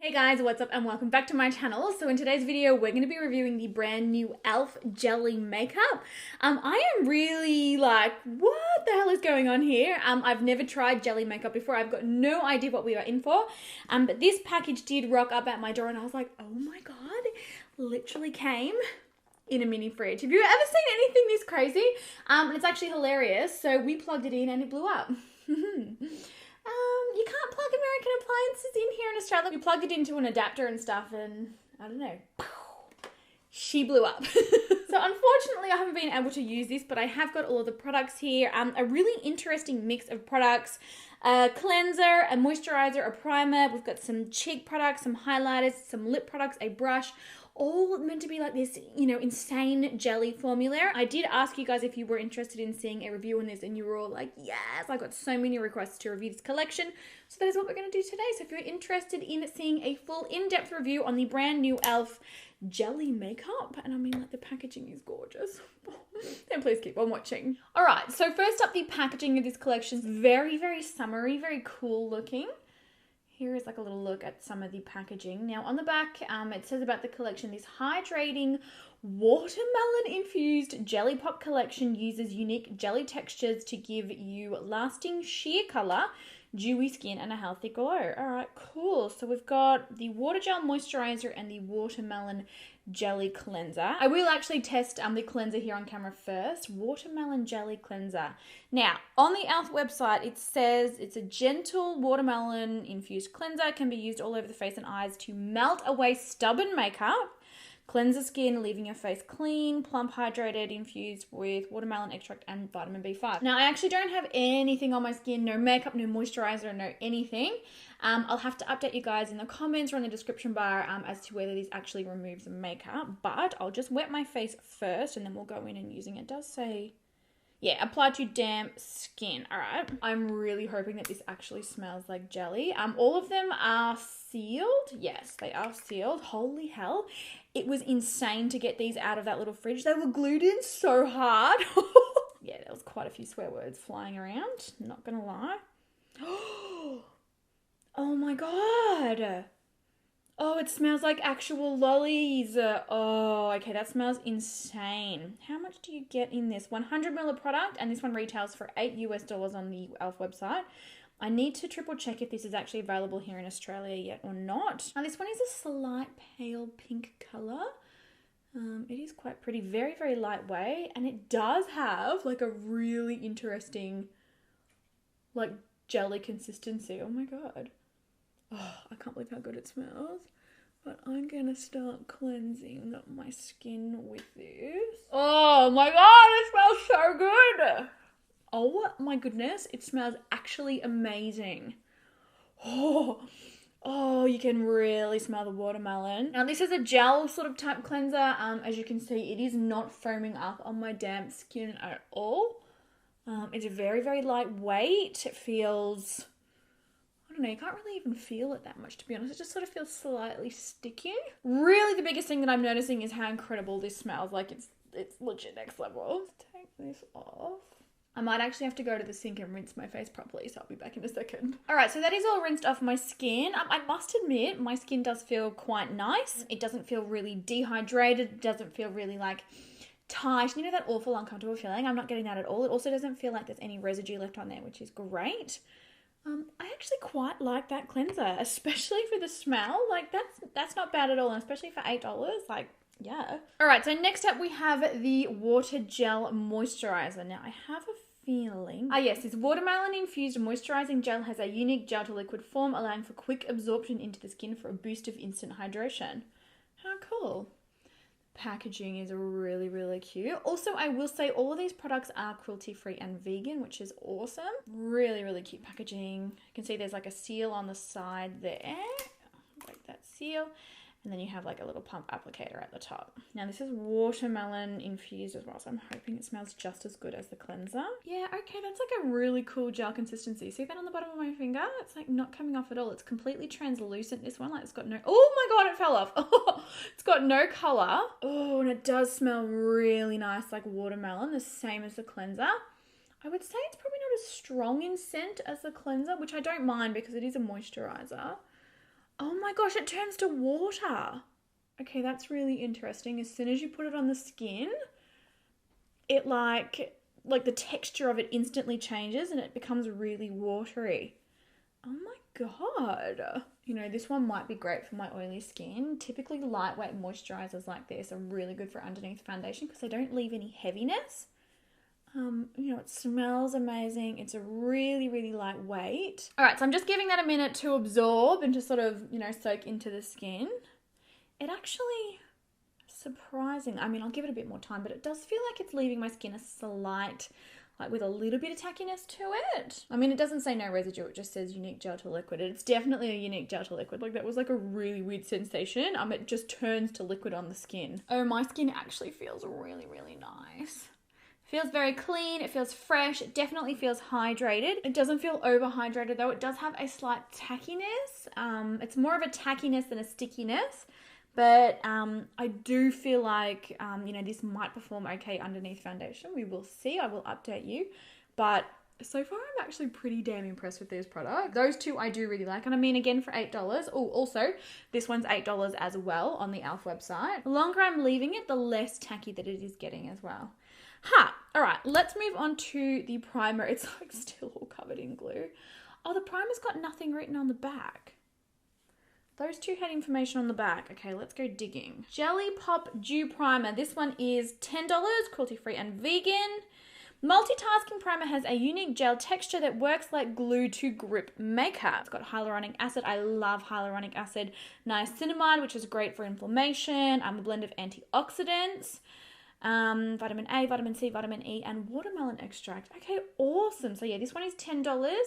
Hey guys, what's up and welcome back to my channel. So in today's video, we're going to be reviewing the brand new E.L.F Jelly Makeup. I am really like, what the hell is going on here? I've never tried jelly makeup before. I've got no idea what we are in for. But this package did rock up at my door and I was like, oh my God, it literally came in a mini fridge. Have you ever seen anything this crazy? And it's actually hilarious. So we plugged it in and it blew up. You can't plug American appliances in here in Australia. We plugged it into an adapter and stuff and I don't know, she blew up. So unfortunately I haven't been able to use this, but I have got all of the products here. A really interesting mix of products. A cleanser, a moisturizer, a primer. We've got some cheek products, some highlighters, some lip products, a brush. All meant to be like this, you know, insane jelly formula. I did ask you guys if you were interested in seeing a review on this and you were all like, yes, I got so many requests to review this collection. So that is what we're going to do today. So if you're interested in seeing a full in-depth review on the brand new E.L.F Jelly Makeup, and I mean like the packaging is gorgeous, then please keep on watching. All right, so first up, the packaging of this collection is very, very summery, very cool looking. Here is like a little look at some of the packaging. Now on the back, it says about the collection, this hydrating watermelon infused jelly pop collection uses unique jelly textures to give you lasting sheer color, dewy skin and a healthy glow. All right, cool. So we've got the water gel moisturizer and the watermelon jelly cleanser. I will actually test the cleanser here on camera first. Watermelon jelly cleanser. Now, on the E.L.F website, it says it's a gentle watermelon infused cleanser. It can be used all over the face and eyes to melt away stubborn makeup, cleanse the skin, leaving your face clean, plump, hydrated, infused with watermelon extract and vitamin B5. Now, I actually don't have anything on my skin, no makeup, no moisturizer, no anything. I'll have to update you guys in the comments or in the description bar as to whether this actually removes the makeup, but I'll just wet my face first and then we'll go in and using it. It does say, yeah, apply to damp skin. All right. I'm really hoping that this actually smells like jelly. All of them are sealed. Yes, they are sealed. Holy hell. It was insane to get these out of that little fridge. They were glued in so hard. Yeah, there was quite a few swear words flying around. Not gonna lie. Oh my God. Oh, it smells like actual lollies. Oh, okay, that smells insane. How much do you get in this? 100 ml of product, and this one retails for $8 US on the E.L.F website. I need to triple check if this is actually available here in Australia yet or not. Now, this one is a slight pale pink color. It is quite pretty, very, very lightweight, and it does have like a really interesting, like jelly consistency. Oh my God. Oh, I can't believe how good it smells. But I'm going to start cleansing my skin with this. Oh my God, it smells so good. Oh my goodness, it smells actually amazing. Oh, you can really smell the watermelon. Now this is a gel sort of type cleanser. As you can see, it is not foaming up on my damp skin at all. It's very, very lightweight. It feels, I don't know, you can't really even feel it that much, to be honest. It just sort of feels slightly sticky. Really, the biggest thing that I'm noticing is how incredible this smells. Like, it's legit next level. Let's take this off. I might actually have to go to the sink and rinse my face properly, so I'll be back in a second. All right, so that is all rinsed off my skin. I must admit, my skin does feel quite nice. It doesn't feel really dehydrated. It doesn't feel really like tight. You know that awful uncomfortable feeling? I'm not getting that at all. It also doesn't feel like there's any residue left on there, which is great. I actually quite like that cleanser, especially for the smell. Like that's not bad at all, and especially for $8. Like, yeah. All right, so next up we have the water gel moisturizer. Now I have a feeling, yes, this watermelon infused moisturizing gel has a unique gel to liquid form, allowing for quick absorption into the skin for a boost of instant hydration. How cool. Packaging is really, really cute. Also, I will say all of these products are cruelty-free and vegan, which is awesome. Really, really cute packaging. You can see there's like a seal on the side there, like that seal. And then you have like a little pump applicator at the top. Now this is watermelon infused as well, so I'm hoping it smells just as good as the cleanser. Yeah, okay, that's like a really cool gel consistency. See that on the bottom of my finger? It's like not coming off at all. It's completely translucent, this one. Like it's got no, oh my God, it fell off. It's got no color. Oh, and it does smell really nice, like watermelon, the same as the cleanser. I would say it's probably not as strong in scent as the cleanser, which I don't mind because it is a moisturizer. Oh my gosh, it turns to water. Okay, that's really interesting. As soon as you put it on the skin, it like the texture of it instantly changes and it becomes really watery. Oh my God. You know, this one might be great for my oily skin. Typically lightweight moisturizers like this are really good for underneath foundation because they don't leave any heaviness. You know, it smells amazing. It's a really, really lightweight. All right, so I'm just giving that a minute to absorb and to sort of, you know, soak into the skin. It actually, surprising. I mean, I'll give it a bit more time, but it does feel like it's leaving my skin a slight, like with a little bit of tackiness to it. I mean, it doesn't say no residue. It just says unique gel to liquid. It's definitely a unique gel to liquid. Like that was like a really weird sensation. It just turns to liquid on the skin. Oh, my skin actually feels really, really nice. Feels very clean, it feels fresh, it definitely feels hydrated. It doesn't feel overhydrated though, it does have a slight tackiness. It's more of a tackiness than a stickiness, but I do feel like, you know, this might perform okay underneath foundation. We will see, I will update you. But so far I'm actually pretty damn impressed with these products. Those two I do really like, and I mean again for $8. Oh, also this one's $8 as well on the E.L.F website. The longer I'm leaving it, the less tacky that it is getting as well. All right, let's move on to the primer. It's like still all covered in glue. Oh, the primer's got nothing written on the back. Those two had information on the back. Okay, let's go digging. Jelly Pop Dew Primer. This one is $10, cruelty-free and vegan. Multitasking primer has a unique gel texture that works like glue to grip makeup. It's got hyaluronic acid. I love hyaluronic acid. Niacinamide, which is great for inflammation. A blend of antioxidants. Vitamin A, vitamin C, vitamin E, and watermelon extract. Okay, awesome. So yeah, this one is $10.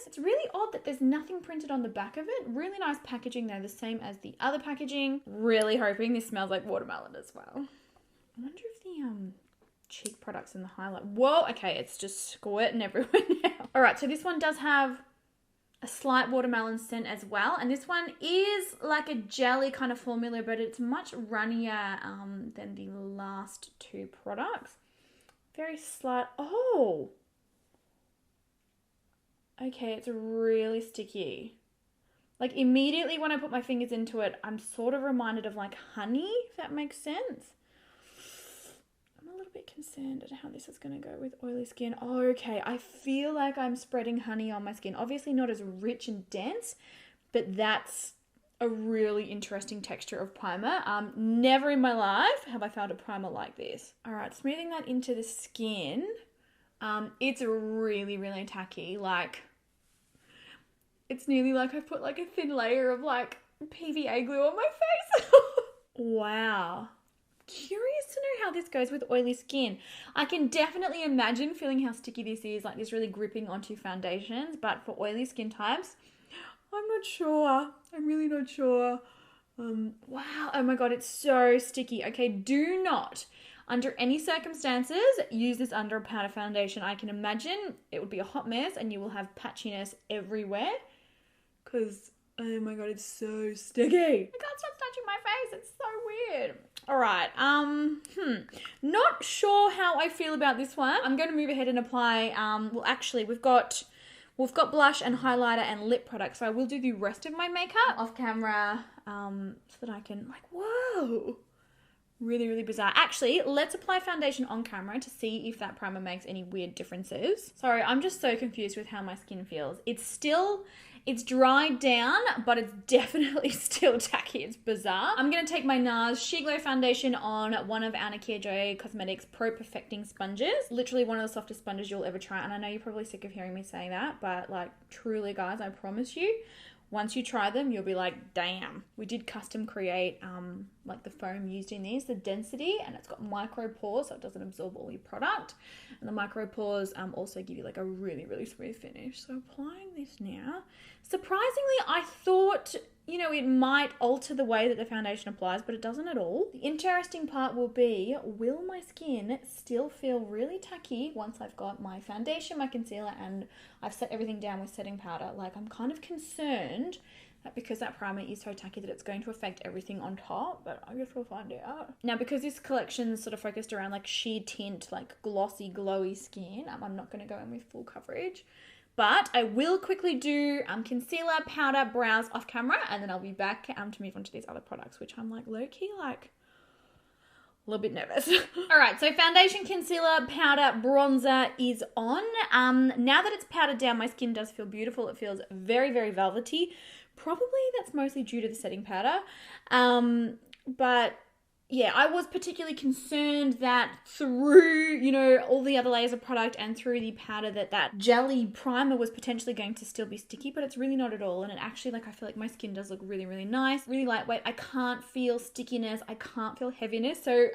It's really odd that there's nothing printed on the back of it. Really nice packaging though, the same as the other packaging. Really hoping this smells like watermelon as well. I wonder if the cheek products in the highlight. Whoa, okay, it's just squirting everywhere now. All right, so this one does have a slight watermelon scent as well, and this one is like a jelly kind of formula, but it's much runnier than the last two products. Very slight. Oh, okay, it's really sticky. Like immediately when I put my fingers into it, I'm sort of reminded of like honey, if that makes sense. I'm a little bit concerned at how this is going to go with oily skin. Oh, okay, I feel like I'm spreading honey on my skin. Obviously not as rich and dense, but that's a really interesting texture of primer. Never in my life have I found a primer like this. All right, smoothing that into the skin. It's really, really tacky. Like, it's nearly like I put like a thin layer of like PVA glue on my face. Wow. Curious to know how this goes with oily skin. I can definitely imagine feeling how sticky this is, like this really gripping onto foundations, but for oily skin types, I'm not sure. I'm really not sure. Wow, oh my God, it's so sticky. Okay, do not, under any circumstances, use this under a powder foundation. I can imagine it would be a hot mess and you will have patchiness everywhere because, oh my God, it's so sticky. I can't stop touching my face. It's so weird. All right, not sure how I feel about this one. I'm going to move ahead and apply, well, actually, we've got blush and highlighter and lip products, so I will do the rest of my makeup off camera, so that I can, like, whoa, really, really bizarre. Actually, let's apply foundation on camera to see if that primer makes any weird differences. Sorry, I'm just so confused with how my skin feels. It's dried down, but it's definitely still tacky. It's bizarre. I'm going to take my NARS Sheer Glow foundation on one of our Nikki Cosmetics Pro Perfecting sponges. Literally one of the softest sponges you'll ever try. And I know you're probably sick of hearing me say that, but like truly guys, I promise you, once you try them, you'll be like, damn. We did custom create like the foam used in these, the density, and it's got micro pores, so it doesn't absorb all your product. And the micro pores also give you like a really, really smooth finish. So applying this now. Surprisingly, I thought, you know, it might alter the way that the foundation applies, but it doesn't at all. The interesting part will be, will my skin still feel really tacky once I've got my foundation, my concealer, and I've set everything down with setting powder? Like, I'm kind of concerned that because that primer is so tacky that it's going to affect everything on top, but I guess we'll find out. Now, because this collection is sort of focused around like sheer tint, like glossy, glowy skin, I'm not going to go in with full coverage. But I will quickly do concealer, powder, brows off camera, and then I'll be back to move on to these other products, which I'm like low-key like a little bit nervous. All right, so foundation, concealer, powder, bronzer is on. Now that it's powdered down, my skin does feel beautiful. It feels very, very velvety. Probably that's mostly due to the setting powder. But yeah, I was particularly concerned that through, you know, all the other layers of product and through the powder that jelly primer was potentially going to still be sticky, but it's really not at all. And it actually, like, I feel like my skin does look really, really nice, really lightweight. I can't feel stickiness. I can't feel heaviness. So,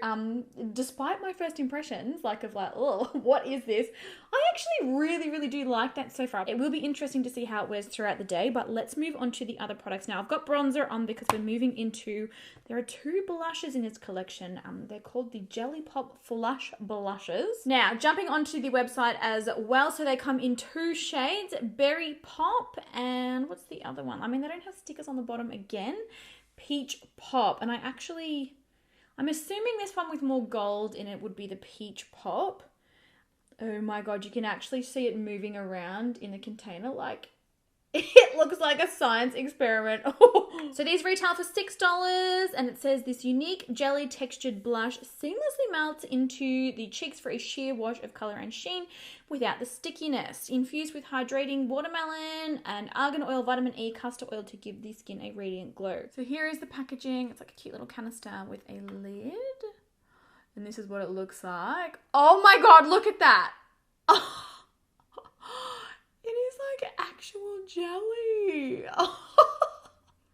despite my first impressions, like, of like, oh, what is this? I actually really, really do like that so far. It will be interesting to see how it wears throughout the day, but let's move on to the other products now. I've got bronzer on because we're moving into, there are 2 blushes in this collection. They're called the Jelly Pop Flush Blushes. Now, jumping onto the website as well, so they come in 2 shades, Berry Pop, and what's the other one? I mean, they don't have stickers on the bottom again. Peach Pop, and I'm assuming this one with more gold in it would be the Peach Pop. Oh my God, you can actually see it moving around in the container like it looks like a science experiment. So these retail for $6, and it says this unique jelly textured blush seamlessly melts into the cheeks for a sheer wash of color and sheen without the stickiness. Infused with hydrating watermelon and argan oil, vitamin E, castor oil to give the skin a radiant glow. So here is the packaging. It's like a cute little canister with a lid. And this is what it looks like. Oh my God, look at that. Oh. It is like actual jelly.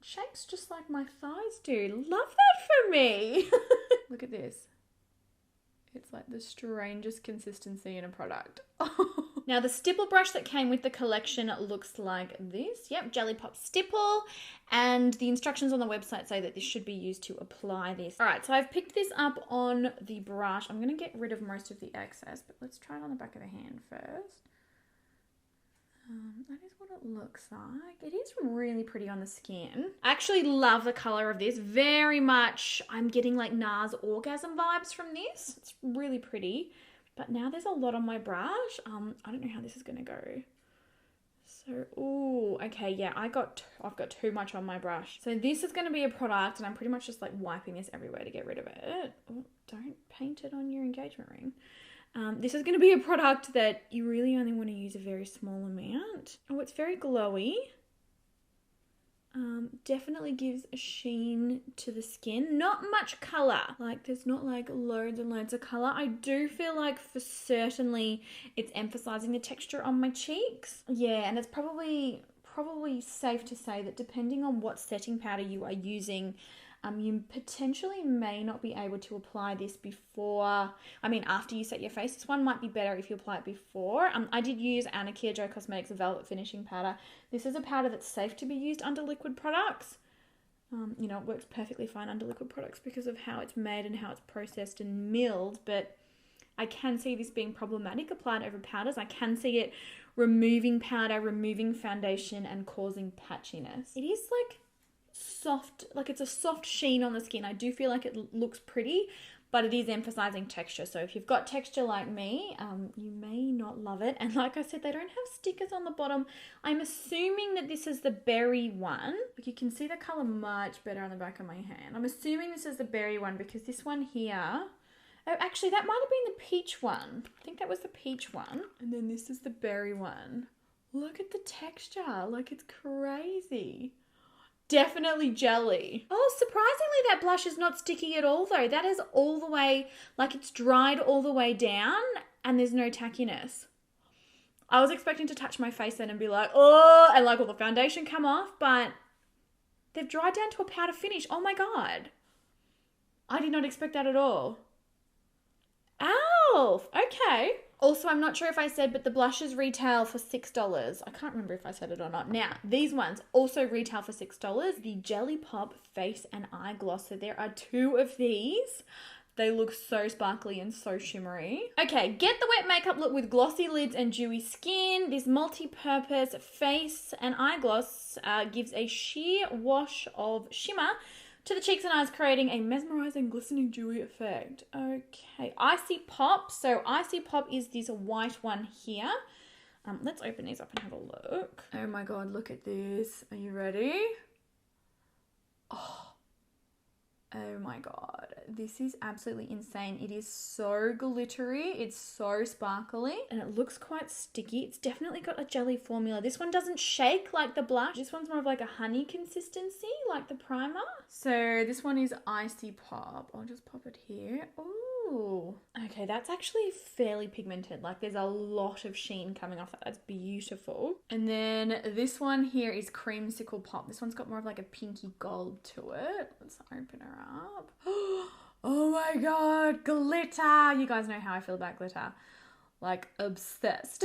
Shakes just like my thighs do. Love that for me. Look at this. It's like the strangest consistency in a product. Now the stipple brush that came with the collection looks like this. Yep, Jelly Pop Stipple. And the instructions on the website say that this should be used to apply this. All right, so I've picked this up on the brush. I'm going to get rid of most of the excess, but let's try it on the back of the hand first. That is what it looks like. It is really pretty on the skin. I actually love the color of this. Very much, I'm getting like NARS Orgasm vibes from this. It's really pretty. But now there's a lot on my brush. I don't know how this is going to go. So, ooh, okay, yeah, I've got too much on my brush. So this is going to be a product, and I'm pretty much just like wiping this everywhere to get rid of it. Oh, don't paint it on your engagement ring. This is going to be a product that you really only want to use a very small amount. Oh, it's very glowy. Definitely gives a sheen to the skin. Not much colour. Like, there's not like loads and loads of colour. I do feel like for certainly it's emphasising the texture on my cheeks. Yeah, and it's probably safe to say that depending on what setting powder you are using, you potentially may not be able to apply this after you set your face. This one might be better if you apply it before. I did use Nikkiajoy Cosmetics Velvet Finishing Powder. This is a powder that's safe to be used under liquid products. You know, it works perfectly fine under liquid products because of how it's made and how it's processed and milled, but I can see this being problematic applied over powders. I can see it removing powder, removing foundation, and causing patchiness. It is like soft, like it's a soft sheen on the skin. I do feel like it looks pretty, but it is emphasizing texture. So if you've got texture like me, you may not love it. And like I said, they don't have stickers on the bottom. I'm assuming that this is the berry one. Like, you can see the color much better on the back of my hand. I'm assuming this is the berry one because this one here, oh, actually that might have been the peach one. I think that was the peach one. And then this is the berry one. Look at the texture, like it's crazy. Definitely jelly. Oh, surprisingly that blush is not sticky at all though. That is all the way, like it's dried all the way down and there's no tackiness. I was expecting to touch my face then and be like, oh, and like all the foundation come off, but they've dried down to a powder finish. Oh my God. I did not expect that at all. E.L.F. Okay. Also, I'm not sure if I said, but the blushes retail for $6. I can't remember if I said it or not. Now, these ones also retail for $6. The Jelly Pop Face and Eye Gloss. So there are 2 of these. They look so sparkly and so shimmery. Okay, get the wet makeup look with glossy lids and dewy skin. This multi-purpose face and eye gloss gives a sheer wash of shimmer to the cheeks and eyes, creating a mesmerizing, glistening, dewy effect. Okay, Icy Pop. So Icy Pop is this white one here. Let's open these up and have a look. Oh my God, look at this. Are you ready? Oh my God, this is absolutely insane. It is so glittery, it's so sparkly, and it looks quite sticky. It's definitely got a jelly formula. This one doesn't shake like the blush. This one's more of like a honey consistency, like the primer. So this one is Icy Pop. I'll just pop it here. Ooh. Okay, that's actually fairly pigmented. Like there's a lot of sheen coming off that. That's beautiful. And then this one here is Creamsicle Pop. This one's got more of like a pinky gold to it. Let's open her up. Oh my God, glitter. You guys know how I feel about glitter. Like obsessed.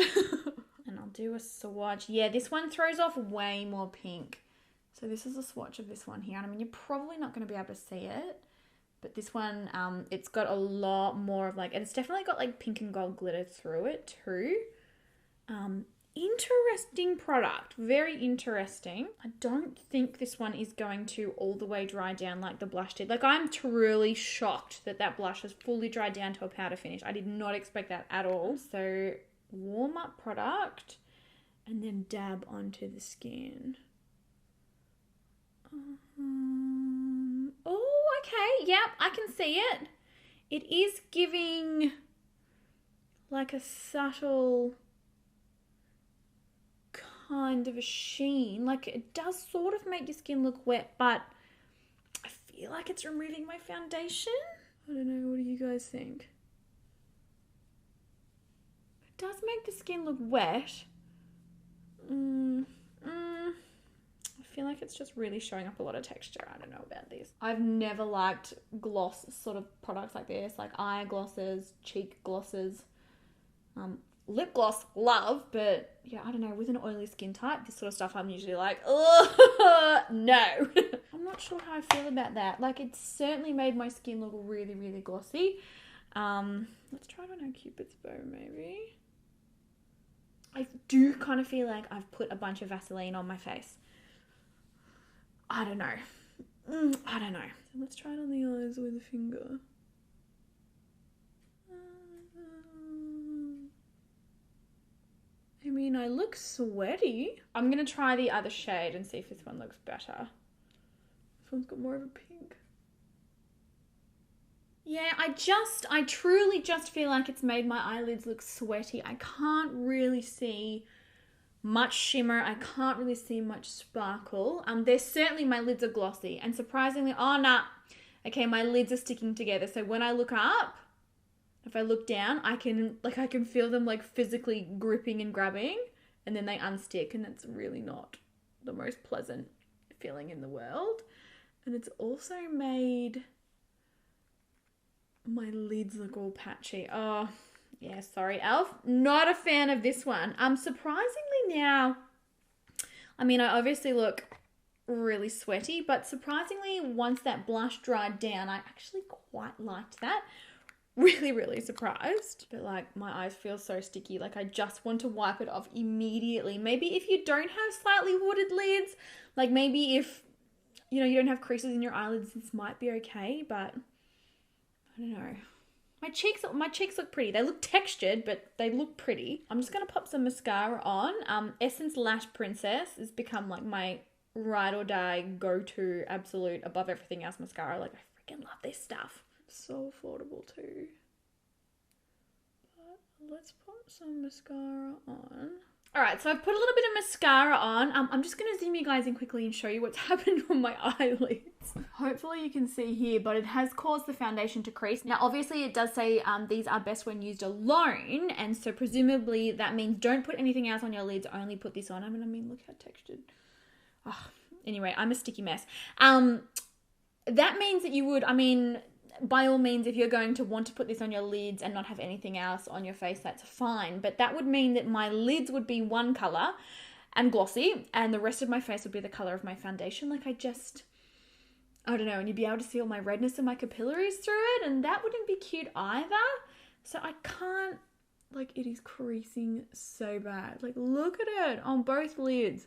And I'll do a swatch. Yeah, this one throws off way more pink. So this is a swatch of this one here. And I mean, you're probably not going to be able to see it. But this one, it's got a lot more of like, and it's definitely got like pink and gold glitter through it too. Interesting product, very interesting. I don't think this one is going to all the way dry down like the blush did. Like I'm truly shocked that that blush has fully dried down to a powder finish. I did not expect that at all. So warm up product and then dab onto the skin. Oh, okay. Yep, I can see it. It is giving like a subtle kind of a sheen. Like it does sort of make your skin look wet, but I feel like it's removing my foundation. I don't know. What do you guys think? It does make the skin look wet. I feel like it's just really showing up a lot of texture. I don't know about this. I've never liked gloss sort of products like this, like eye glosses, cheek glosses, lip gloss, love, but yeah, I don't know, with an oily skin type, this sort of stuff I'm usually like, oh, no. I'm not sure how I feel about that. Like it's certainly made my skin look really, really glossy. Let's try it on a Cupid's bow maybe. I do kind of feel like I've put a bunch of Vaseline on my face. I don't know. I don't know. So let's try it on the eyes with a finger. I mean, I look sweaty. I'm going to try the other shade and see if this one looks better. This one's got more of a pink. Yeah, I truly just feel like it's made my eyelids look sweaty. I can't really see much shimmer. I can't really see much sparkle. There's certainly, my lids are glossy, and surprisingly, oh nah, okay, my lids are sticking together. So when I look up, if I look down, I can feel them like physically gripping and grabbing, and then they unstick, and that's really not the most pleasant feeling in the world. And it's also made my lids look all patchy. Oh, yeah, sorry, E.L.F. Not a fan of this one. Surprisingly now, I mean, I obviously look really sweaty, but surprisingly, once that blush dried down, I actually quite liked that. Really, really surprised. But like, my eyes feel so sticky. Like, I just want to wipe it off immediately. Maybe if you don't have slightly hooded lids, like maybe if, you know, you don't have creases in your eyelids, this might be okay, but I don't know. My cheeks look pretty. They look textured, but they look pretty. I'm just going to pop some mascara on. Essence Lash Princess has become like my ride or die go-to absolute above everything else mascara. Like, I freaking love this stuff. So affordable too. But let's put some mascara on. Alright, so I've put a little bit of mascara on. I'm just going to zoom you guys in quickly and show you what's happened on my eyelids. Hopefully you can see here, but it has caused the foundation to crease. Now, obviously it does say these are best when used alone, and so presumably that means don't put anything else on your lids, only put this on. I mean, look how textured. Oh, anyway, I'm a sticky mess. That means that you would, by all means, if you're going to want to put this on your lids and not have anything else on your face, that's fine. But that would mean that my lids would be one colour and glossy, and the rest of my face would be the colour of my foundation. Like, I don't know, and you'd be able to see all my redness and my capillaries through it, and that wouldn't be cute either. So I can't, like, it is creasing so bad. Like, look at it on both lids.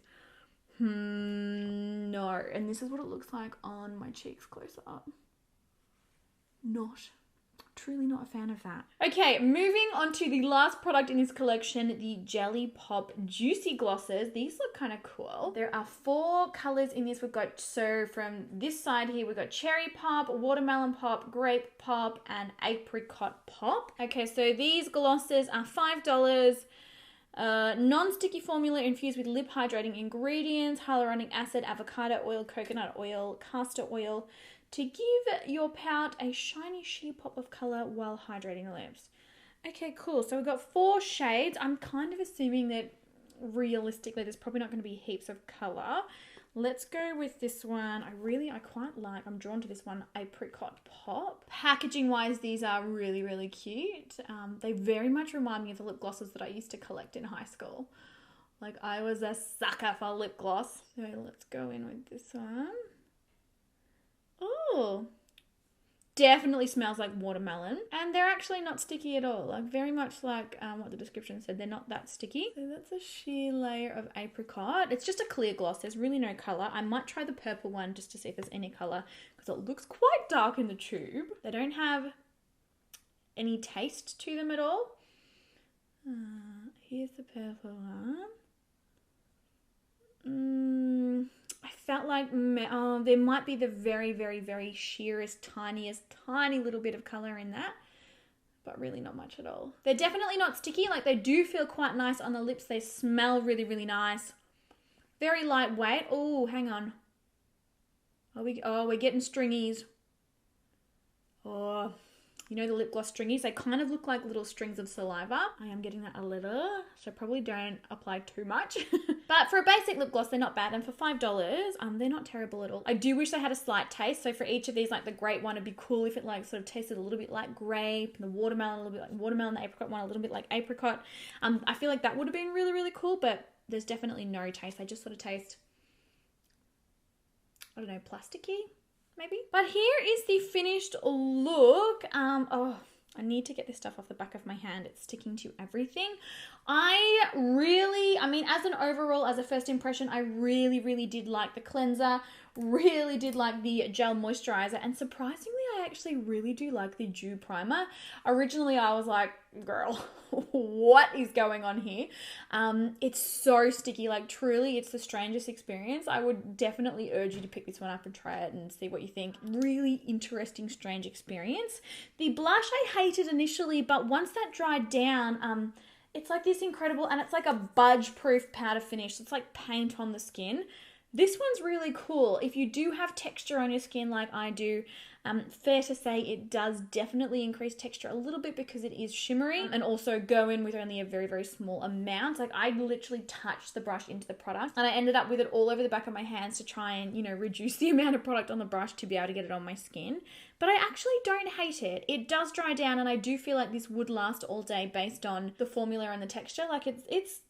No. And this is what it looks like on my cheeks close up. Not truly not a fan of that. Okay, moving on to the last product in this collection, the Jelly Pop Juicy Glosses. These look kind of cool. There are 4 colors in this. We've got, so from this side here, we've got Cherry Pop, Watermelon Pop, Grape Pop, and Apricot Pop. Okay, so these glosses are $5. Non-sticky formula infused with lip hydrating ingredients, hyaluronic acid, avocado oil, coconut oil, castor oil, to give your pout a shiny sheer pop of color while hydrating the lips. Okay, cool. So we've got 4 shades. I'm kind of assuming that realistically there's probably not going to be heaps of color. Let's go with this one. I quite like, I'm drawn to this one, Apricot Pop. Packaging wise, these are really, really cute. They very much remind me of the lip glosses that I used to collect in high school. Like, I was a sucker for lip gloss. So let's go in with this one. Oh, definitely smells like watermelon, and they're actually not sticky at all. Like, very much like what the description said, they're not that sticky. So that's a sheer layer of apricot. It's just a clear gloss. There's really no color. I might try the purple one just to see if there's any color, because it looks quite dark in the tube. They don't have any taste to them at all. Here's the purple one. I felt like there might be the very, very, very sheerest, tiniest, tiny little bit of colour in that, but really not much at all. They're definitely not sticky. Like, they do feel quite nice on the lips. They smell really, really nice. Very lightweight. Oh, hang on. We're getting stringies. Oh, you know the lip gloss stringies? They kind of look like little strings of saliva. I am getting that a little, so probably don't apply too much. But for a basic lip gloss, they're not bad. And for $5, they're not terrible at all. I do wish they had a slight taste. So for each of these, like the grape one, it'd be cool if it like sort of tasted a little bit like grape, and the watermelon a little bit like watermelon, the apricot one a little bit like apricot. I feel like that would have been really, really cool, but there's definitely no taste. They just sort of taste, I don't know, plasticky, maybe. But here is the finished look. Oh, I need to get this stuff off the back of my hand. It's sticking to everything. As an overall, as a first impression, I really, really did like the cleanser. Really did like the gel moisturizer. And surprisingly, I actually really do like the dew primer. Originally, I was like, girl, what is going on here? It's so sticky. Like, truly, it's the strangest experience. I would definitely urge you to pick this one up and try it and see what you think. Really interesting, strange experience. The blush I hated initially, but once that dried down, it's like this incredible, and it's like a budge-proof powder finish. It's like paint on the skin. This one's really cool. If you do have texture on your skin like I do, fair to say it does definitely increase texture a little bit because it is shimmery, and also go in with only a very, very small amount. Like, I literally touched the brush into the product, and I ended up with it all over the back of my hands to try and, you know, reduce the amount of product on the brush to be able to get it on my skin. But I actually don't hate it. It does dry down, and I do feel like this would last all day based on the formula and the texture. Like, it's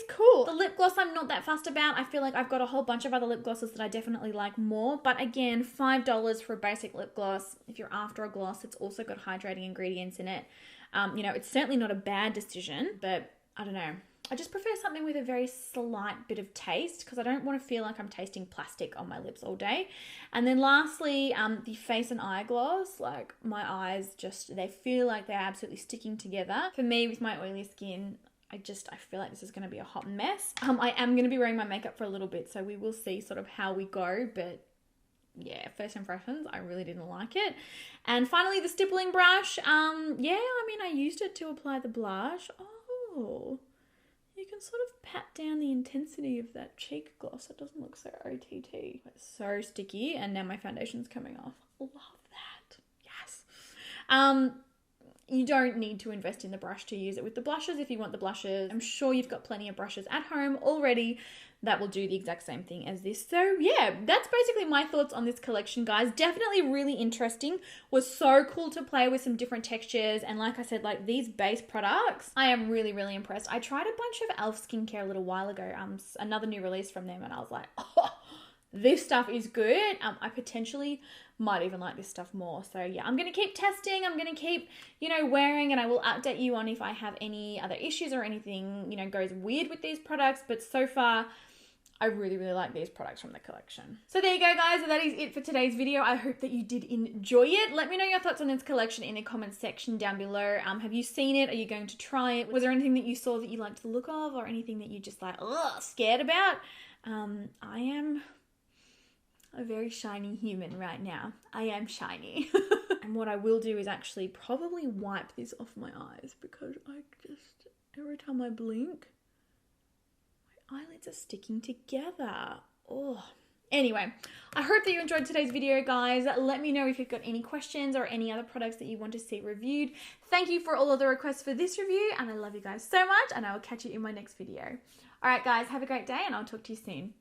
cool. The lip gloss I'm not that fussed about. I feel like I've got a whole bunch of other lip glosses that I definitely like more. But again, $5 for a basic lip gloss. If you're after a gloss, it's also got hydrating ingredients in it. It's certainly not a bad decision, but I don't know. I just prefer something with a very slight bit of taste, because I don't want to feel like I'm tasting plastic on my lips all day. And then lastly, the face and eye gloss. Like, my eyes they feel like they're absolutely sticking together. For me, with my oily skin, I feel like this is going to be a hot mess. I am going to be wearing my makeup for a little bit, so we will see sort of how we go. But yeah, first impressions, I really didn't like it. And finally, the stippling brush. I used it to apply the blush. Oh, you can sort of pat down the intensity of that cheek gloss. It doesn't look so OTT. It's so sticky, and now my foundation's coming off. Love that. Yes. You don't need to invest in the brush to use it with the blushes if you want the blushes. I'm sure you've got plenty of brushes at home already that will do the exact same thing as this. So yeah, that's basically my thoughts on this collection, guys. Definitely really interesting. Was so cool to play with some different textures. And like I said, like these base products, I am really, really impressed. I tried a bunch of E.L.F skincare a little while ago, another new release from them, and I was like, oh, this stuff is good. I potentially might even like this stuff more. So yeah, I'm going to keep testing. I'm going to keep, wearing, and I will update you on if I have any other issues or anything, goes weird with these products. But so far, I really, really like these products from the collection. So there you go, guys. That is it for today's video. I hope that you did enjoy it. Let me know your thoughts on this collection in the comments section down below. Have you seen it? Are you going to try it? Was there anything that you saw that you liked the look of, or anything that you just like, ugh, scared about? I am a very shiny human right now. I am shiny. And what I will do is actually probably wipe this off my eyes, because I just, every time I blink, my eyelids are sticking together. Oh. Anyway, I hope that you enjoyed today's video, guys. Let me know if you've got any questions or any other products that you want to see reviewed. Thank you for all of the requests for this review, and I love you guys so much, and I will catch you in my next video. All right, guys, have a great day, and I'll talk to you soon.